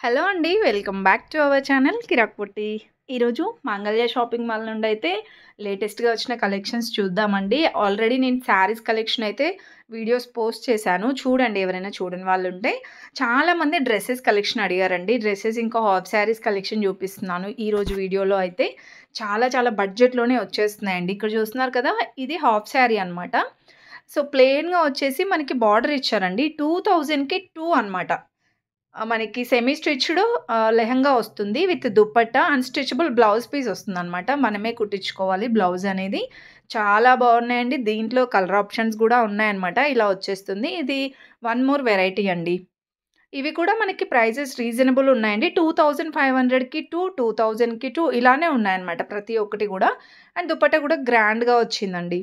Hello అండి. Welcome back to our channel Kiraak Potti. ఈరోజు మాంగళ్య షాపింగ్ మాల్ నుండి అయితే లేటెస్ట్‌గా వచ్చిన కలెక్షన్స్ చూద్దామండి. ఆల్రెడీ నేను శారీస్ కలెక్షన్ అయితే వీడియోస్ పోస్ట్ చేశాను. చూడండి ఎవరైనా చూడని వాళ్ళుంటే. చాలామంది డ్రెసెస్ కలెక్షన్ అడిగారండి. డ్రెసెస్ ఇంకా హాఫ్ శారీస్ కలెక్షన్ చూపిస్తున్నాను ఈరోజు వీడియోలో అయితే. చాలా చాలా బడ్జెట్‌లోనే వచ్చేస్తున్నాయండి. ఇక్కడ చూస్తున్నారు కదా! ఇది హాఫ్ శారీ అనమాట. సో, ప్లెయిన్‌గా వచ్చేసి మనకి బార్డర్ ఇచ్చారండి. 2000కి 2 అనమాట. మనకి సెమీ స్టిచ్డ్ లెహెంగా వస్తుంది. విత్ దుపట్టా అన్‌స్టిచబుల్ బ్లౌజ్ పీస్ వస్తుందనమాట. మనమే కుట్టించుకోవాలి బ్లౌజ్ అనేది. చాలా బాగున్నాయండి. దీంట్లో కలర్ ఆప్షన్స్ గూడా ఉన్నాయన్నమాట. ఇలా వచ్చేస్తుంది. ఇది వన్ మోర్ వెరైటీ అండి. ఇవి కూడా మనకి ప్రైజెస్ రీజనబుల్ ఉన్నాయండి. 2500కి 2, 2000కి 2 ఇలానే ఉన్నాయన్నమాట ప్రతి ఒక్కటి గూడా. అండ్ దుపట్టా కూడా గ్రాండ్‌గా వచ్చిందండి.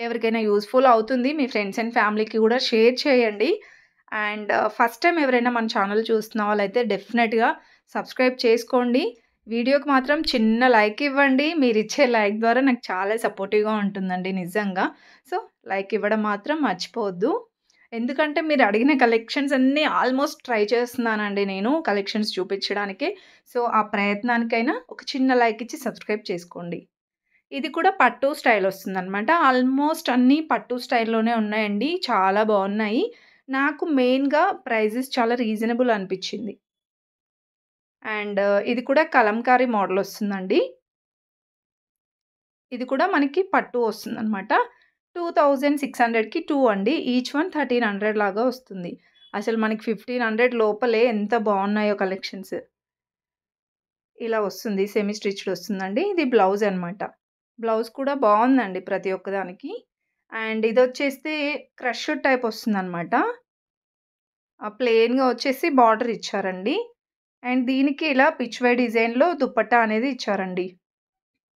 ఎవరికైనా యూజ్‌ఫుల్ అవుతుంది. మీ ఫ్రెండ్స్ అండ్ ఫ్యామిలీకి గూడా షేర్ చేయండి. అండ్ ఫస్ట్ టైమ్ ఎవరైనా మన ఛానల్ చూస్తున్న వాళ్ళైతే డెఫినెట్‌గా సబ్స్క్రైబ్ చేసుకోండి. వీడియోకి మాత్రం చిన్న లైక్ ఇవ్వండి. మీరిచ్చే లైక్ ద్వారా నాకు చాలా సపోర్టివ్‌గా ఉంటుందండి నిజంగా. సో, లైక్ ఇవ్వడం మాత్రం మర్చిపోవద్దు. ఎందుకంటే మీరు అడిగిన కలెక్షన్స్ అన్నీ ఆల్మోస్ట్ ట్రై చేస్తున్నానండి నేను కలెక్షన్స్ చూపించడానికి. సో, ఆ ప్రయత్నానికైనా ఒక చిన్న లైక్ ఇచ్చి సబ్స్క్రైబ్ చేసుకోండి. ఇది కూడా పట్టు స్టైల్ వస్తుందనమాట. ఆల్మోస్ట్ అన్నీ పట్టు స్టైల్‌లోనే ఉన్నాయండి. చాలా బావున్నాయి. నాకు మెయిన్‌గా ప్రైజెస్ చాలా రీజనబుల్ అనిపిచ్చింది. అండ్ ఇది కూడా కలంకారీ మోడల్ వస్తుందండి. ఇది కూడా మనకి పట్టు వస్తుందనమాట. 2600కి 2 అండి. ఈచ్ వన్ 1300 లాగా వస్తుంది. అసలు మనకి 1500 లోపలే ఎంత బావున్నాయో కలెక్షన్స్. ఇలా వస్తుంది. సెమీ స్టిచ్డ్ వస్తుందండి. ఇది బ్లౌజ్ అనమాట. బ్లౌజ్ కూడా బావుందండి ప్రతి ఒక్కదానికి. అండ్ ఇదొచ్చేస్తే క్రష్ టైప్ వస్తుందనమాట. ప్లెయిన్‌గా వచ్చేసి బార్డర్ ఇచ్చారండి. అండ్ దీనికి ఇలా పిచ్ వై డిజైన్‌లో దుపట్టా అనేది ఇచ్చారండి.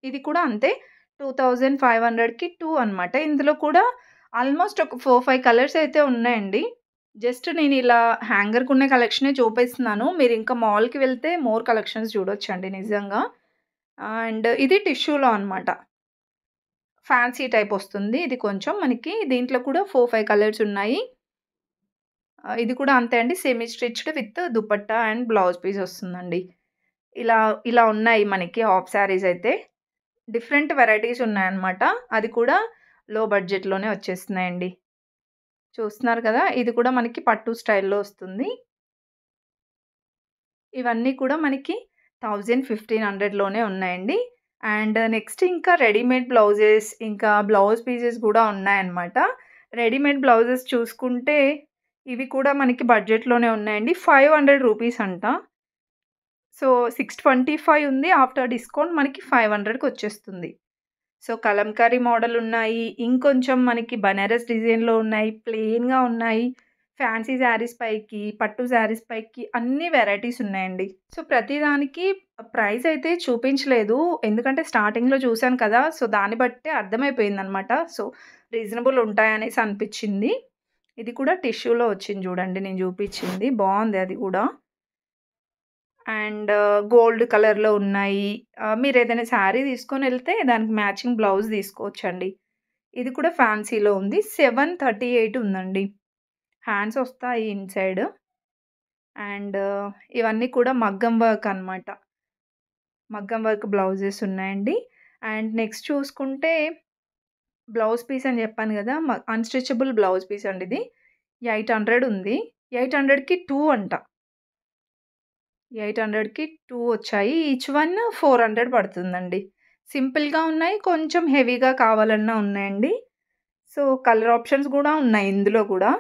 ఇది కూడా అంతే 2500కి 2 అనమాట. ఇందులో కూడా ఆల్మోస్ట్ ఒక 4, 5 కలర్స్ అయితే ఉన్నాయండి. జస్ట్ నేను ఇలా హ్యాంగర్‌కున్న కలెక్షనే చూపిస్తున్నాను. మీరింకా మాల్‌కి వెళ్తే మోర్ కలెక్షన్స్ చూడొచ్చండి నిజంగా. అండ్ ఇది టిష్యూలో అనమాట. ఫ్యాన్సీ టైప్ వస్తుంది. ఇది కొంచెం మనకి దీంట్లో కూడా 4, 5 కలర్స్ ఉన్నాయి. ఇది కూడా అంతే అండి. Semi stitched with dupatta and blouse piece వస్తుందండి. ఇలా ఇలా ఉన్నాయి మనకి హాఫ్ శారీస్ అయితే. డిఫరెంట్ వెరైటీస్ ఉన్నాయన్నమాట. అది కూడా లో బడ్జెట్‌లోనే వచ్చేస్తున్నాయండి. చూస్తున్నారు కదా! ఇది కూడా మనకి పట్టు స్టైల్‌లో వస్తుంది. ఇవన్నీ కూడా మనకి 1000, 1500లోనే ఉన్నాయండి. అండ్ నెక్స్ట్ ఇంకా రెడీమేడ్ బ్లౌజెస్, ఇంకా బ్లౌజ్ పీసెస్ గూడా ఉన్నాయన్నమాట. రెడీమేడ్ బ్లౌజెస్ చూసుకుంటే ఇవి కూడా మనకి బడ్జెట్‌లోనే ఉన్నాయండి. 500 రూపీస్ అంట. సో, 625 ఉంది. ఆఫ్టర్ డిస్కౌంట్ మనకి 500కి వచ్చేస్తుంది. సో, కలంకారీ మోడల్ ఉన్నాయి. ఇంకొంచెం మనకి బనారస్ డిజైన్‌లో ఉన్నాయి. ప్లెయిన్‌గా ఉన్నాయి. ఫ్యాన్సీ శారీస్ పైకి, పట్టు శారీస్ పైకి అన్ని వెరైటీస్ ఉన్నాయండి. సో, ప్రతిదానికి ప్రైస్ అయితే చూపించలేదు. ఎందుకంటే స్టార్టింగ్‌లో చూసాను కదా! సో, దాన్ని బట్టే అర్థమైపోయిందనమాట. సో, రీజనబుల్ ఉంటాయనేసి అనిపిచ్చింది. ఇది కూడా టిష్యూలో వచ్చింది చూడండి నేను చూపిచ్చింది. బావుంది అది కూడా. అండ్ గోల్డ్ కలర్‌లో ఉన్నాయి. మీరేదైనా శారీ తీసుకొనెళ్తే దానికి మ్యాచింగ్ బ్లౌజ్ తీసుకోవచ్చండి. ఇది కూడా ఫ్యాన్సీలో ఉంది. 738 ఉందండి. హ్యాండ్స్ వస్తాయి ఇన్‌సైడ్. అండ్ ఇవన్నీ కూడా మగ్గం వర్క్ అనమాట. మగ్గం వర్క్ బ్లౌజెస్ ఉన్నాయండి. అండ్ నెక్స్ట్ చూసుకుంటే బ్లౌజ్ పీస్ అని చెప్పాను కదా! అన్‌స్టిచబుల్ బ్లౌజ్ పీస్ అండి ఇది. 800 ఉంది. 800కి 2 అంట. 800కి 2 వచ్చాయి. ఈచ్ వన్ 400 పడుతుందండి. సింపుల్‌గా ఉన్నాయి. కొంచెం హెవీగా కావాలన్నా ఉన్నాయండి. సో, కలర్ ఆప్షన్స్ గూడా ఉన్నాయి ఇందులో గూడా.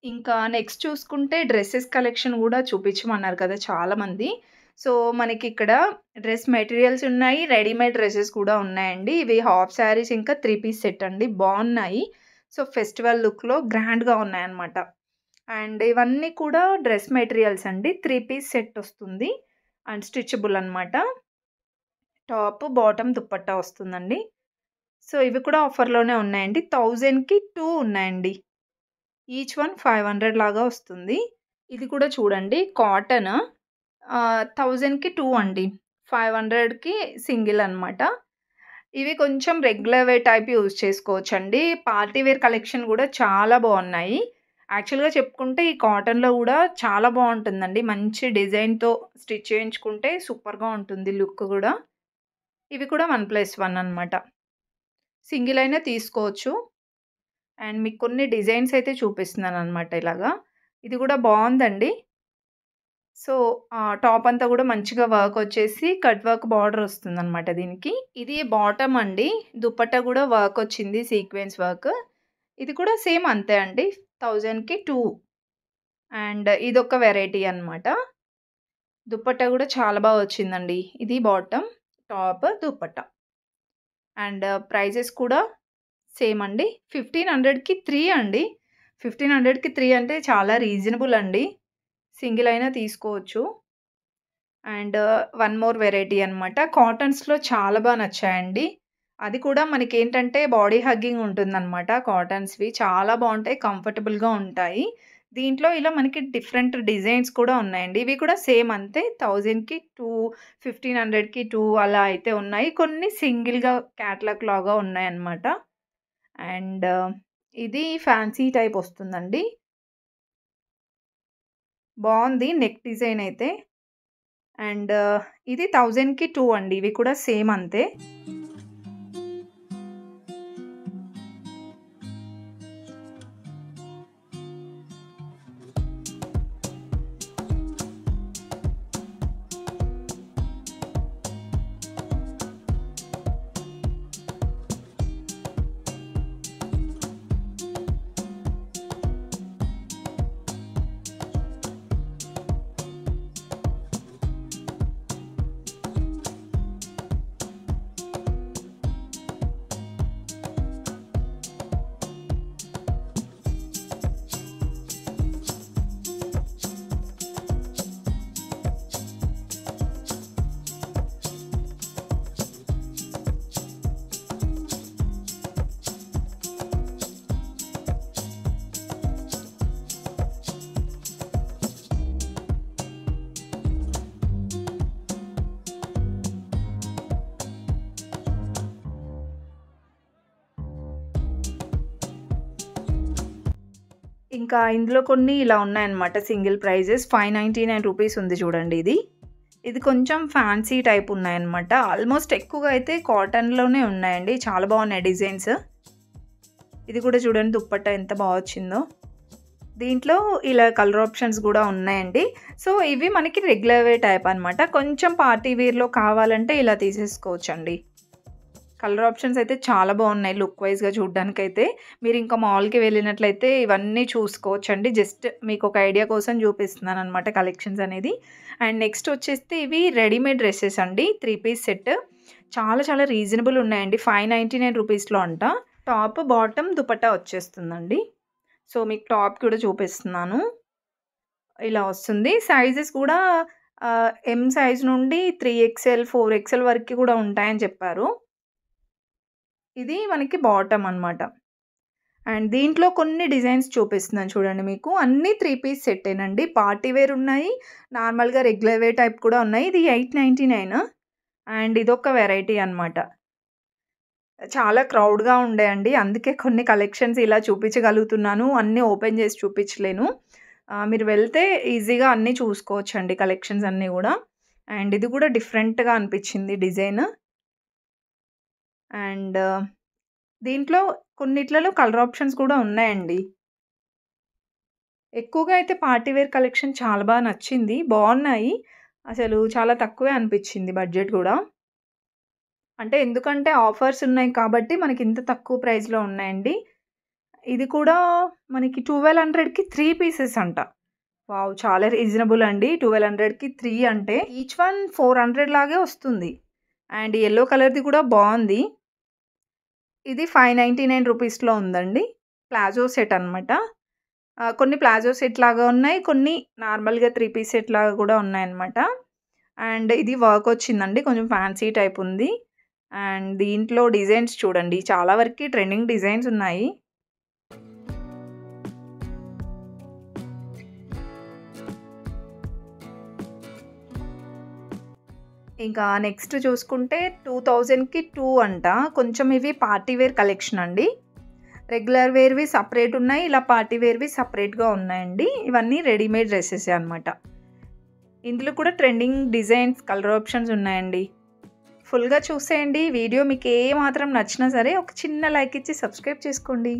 ఇంకా నెక్స్ట్ చూసుకుంటే డ్రెసెస్ కలెక్షన్ గూడా చూపించమన్నారు కదా చాలామంది. సో, మనకిక్కడ డ్రెస్ మెటీరియల్స్ ఉన్నాయి. రెడీమేడ్ డ్రెసెస్ కూడా ఉన్నాయండి. ఇవి హాఫ్ శారీస్ ఇంకా 3 పీస్ సెట్ అండి. బావున్నాయి. సో, ఫెస్టివల్ లుక్‌లో గ్రాండ్‌గా ఉన్నాయన్నమాట. అండ్ ఇవన్నీ కూడా డ్రెస్ మెటీరియల్స్ అండి. 3 పీస్ సెట్ వస్తుంది. అండ్ స్టిచబుల్ అనమాట. టాప్, బాటమ్, దుపట్టా వస్తుందండి. సో, ఇవి కూడా ఆఫర్‌లోనే ఉన్నాయండి. 1000కి 2 ఉన్నాయండి. ఈచ్ వన్ 500 లాగా వస్తుంది. ఇది కూడా చూడండి కాటన్ 1000కి 2 అండి. 500కి సింగిల్ అనమాట. ఇవి కొంచెం రెగ్యులర్ వేర్ టైప్ యూజ్ చేసుకోవచ్చండి. పార్టీ వేర్ కలెక్షన్ గూడా చాలా బావున్నాయి. యాక్చువల్‌గా చెప్పుకుంటే ఈ కాటన్‌లో గూడా చాలా బావుంటుందండి. మంచి డిజైన్‌తో స్టిచ్ చేయించుకుంటే సూపర్‌గా ఉంటుంది లుక్ గూడా. ఇవి కూడా 1+1 అనమాట. సింగిల్ అయినా తీసుకోవచ్చు. అండ్ మీకు కొన్ని డిజైన్స్ అయితే చూపిస్తున్నాననమాట ఇలాగా. ఇది గూడా బావుందండి. సో, టాప్ అంతా గూడా మంచిగా వర్క్ వచ్చేసి కట్ వర్క్ బార్డర్ వస్తుందనమాట దీనికి. ఇది బాటమ్ అండి. దుపట్టా గూడా వర్క్ వచ్చింది సీక్వెన్స్ వర్క్. ఇది కూడా సేమ్ అంతే అండి. 1000కి 2 అండ్ ఇదొక వెరైటీ అనమాట. దుపట్టా గూడా చాలా బా వచ్చిందండి. ఇది bottom, top, dupatta. And prices కూడా సేమ్ అండి. 1500కి 3 అండి. 1500కి 3 అంటే చాలా రీజనబుల్ అండి. సింగిల్ అయినా తీసుకోవచ్చు. అండ్ వన్ మోర్ వెరైటీ అనమాట. కాటన్స్‌లో చాలా బా నచ్చాయండి. అది కూడా మనకేంటంటే బాడీ హగ్గింగ్ ఉంటుందనమాట కాటన్స్‌వి. చాలా బావుంటాయి. కంఫర్టబుల్‌గా ఉంటాయి. దీంట్లో ఇలా మనకి డిఫరెంట్ డిజైన్స్ కూడా ఉన్నాయండి. ఇవి కూడా సేమ్ అంతే 1000కి 2, 1500కి 2 అలా అయితే ఉన్నాయి. కొన్ని సింగిల్‌గా క్యాటలాగ్ లాగా ఉన్నాయన్నమాట. అండ్ ఇది ఫ్యాన్సీ టైప్ వస్తుందండి. బావుంది నెక్ డిజైన్ అయితే. అండ్ ఇది 1000కి 2 అండి. ఇవి కూడా సేమ్ అంతే. ఇంకా ఇందులో కొన్ని ఇలా ఉన్నాయన్నమాట సింగిల్ ప్రైజెస్. 599 రూపీస్ ఉంది చూడండి ఇది. ఇది కొంచెం ఫ్యాన్సీ టైప్ ఉన్నాయన్నమాట. ఆల్మోస్ట్ ఎక్కువగా అయితే కాటన్‌లోనే ఉన్నాయండి. చాలా బాగున్నాయి డిజైన్స్. ఇది కూడా చూడండి దుప్పట్టా ఎంత బా వచ్చిందో. దీంట్లో ఇలా కలర్ ఆప్షన్స్ గూడా ఉన్నాయండి. సో, ఇవి మనకి రెగ్యులర్ వేర్ టైప్ అనమాట. కొంచెం పార్టీ వేర్‌లో కావాలంటే ఇలా తీసేసుకోవచ్చండి. కలర్ ఆప్షన్స్ అయితే చాలా బాగున్నాయి లుక్ వైస్‌గా చూడ్డానికైతే. మీరింకా మాల్‌కి వెళ్ళినట్లయితే ఇవన్నీ చూసుకోవచ్చండి. జస్ట్ మీకొక ఐడియా కోసం చూపిస్తున్నాననమాట కలెక్షన్స్ అనేది. అండ్ నెక్స్ట్ వచ్చేస్తే ఇవి రెడీమేడ్ డ్రెసెస్ అండి. 3 పీస్ సెట్. చాలా చాలా రీజనబుల్ ఉన్నాయండి. 599 రూపీస్‌లో అంట. టాప్, బాటమ్, దుపట్టా వచ్చేస్తుందండి. సో, మీకు టాప్ కూడా చూపిస్తున్నాను. ఇలా వస్తుంది. సైజెస్ కూడా ఎం సైజ్ నుండి 3XL, 4XL వరకి కూడా ఉంటాయని చెప్పారు. ఇది మనకి బాటమ్ అనమాట. అండ్ దీంట్లో కొన్ని డిజైన్స్ చూపిస్తున్నాను చూడండి మీకు. అన్నీ 3 పీస్ సెట్టేనండి. పార్టీ వేర్ ఉన్నాయి. నార్మల్‌గా రెగ్యులర్ వేర్ టైప్ కూడా ఉన్నాయి. ఇది 899 అండ్ ఇదొక వెరైటీ అనమాట. చాలా క్రౌడ్‌గా ఉండేయండి. అందుకే కొన్ని కలెక్షన్స్ ఇలా చూపించగలుగుతున్నాను. అన్నీ ఓపెన్ చేసి చూపించలేను. మీరు వెళ్తే ఈజీగా అన్నీ చూసుకోవచ్చండి కలెక్షన్స్ అన్నీ గూడా. అండ్ ఇది కూడా డిఫరెంట్‌గా అనిపించింది డిజైన్. అండ్ దీంట్లో కొన్నిట్లలో కలర్ ఆప్షన్స్ కూడా ఉన్నాయండి. ఎక్కువగా అయితే పార్టీ వేర్ కలెక్షన్ చాలా బా నచ్చింది. బావున్నాయి. అసలు చాలా తక్కువే అనిపించింది బడ్జెట్ గూడా. అంటే ఎందుకంటే ఆఫర్స్ ఉన్నాయి కాబట్టి మనకి ఇంత తక్కువ ప్రైస్‌లో ఉన్నాయండి. ఇది కూడా మనకి 1200కి 3 పీసెస్ అంట. వావ్! చాలా రీజనబుల్ అండి. 1200కి 3 అంటే ఈచ్ వన్ 400 లాగే వస్తుంది. అండ్ యెల్లో కలర్‌ది కూడా బావుంది. ఇది 599 రూపీస్‌లో ఉందండి. ప్లాజో సెట్ అనమాట. కొన్ని ప్లాజో సెట్ లాగా ఉన్నాయి. కొన్ని నార్మల్‌గా 3 పీస్ సెట్ లాగా కూడా ఉన్నాయన్నమాట. అండ్ ఇది వర్క్ వచ్చిందండి. కొంచెం ఫ్యాన్సీ టైప్ ఉంది. అండ్ దీంట్లో డిజైన్స్ చూడండి. చాలా వరకి ట్రెండింగ్ డిజైన్స్ ఉన్నాయి. ఇంకా నెక్స్ట్ చూసుకుంటే 2000కి 2 అంట. కొంచెం ఇవి పార్టీ వేర్ కలెక్షన్ అండి. రెగ్యులర్ వేర్వి సపరేట్ ఉన్నాయి, ఇలా పార్టీ వేర్వి సపరేట్గా ఉన్నాయండి. ఇవన్నీ రెడీమేడ్ డ్రెస్సెస్ అనమాట. ఇందులో కూడా ట్రెండింగ్ డిజైన్స్, కలర్ ఆప్షన్స్ ఉన్నాయండి. ఫుల్గా చూసేయండి. వీడియో మీకు ఏ మాత్రం నచ్చినా సరే ఒక చిన్న లైక్ ఇచ్చి సబ్స్క్రైబ్ చేసుకోండి.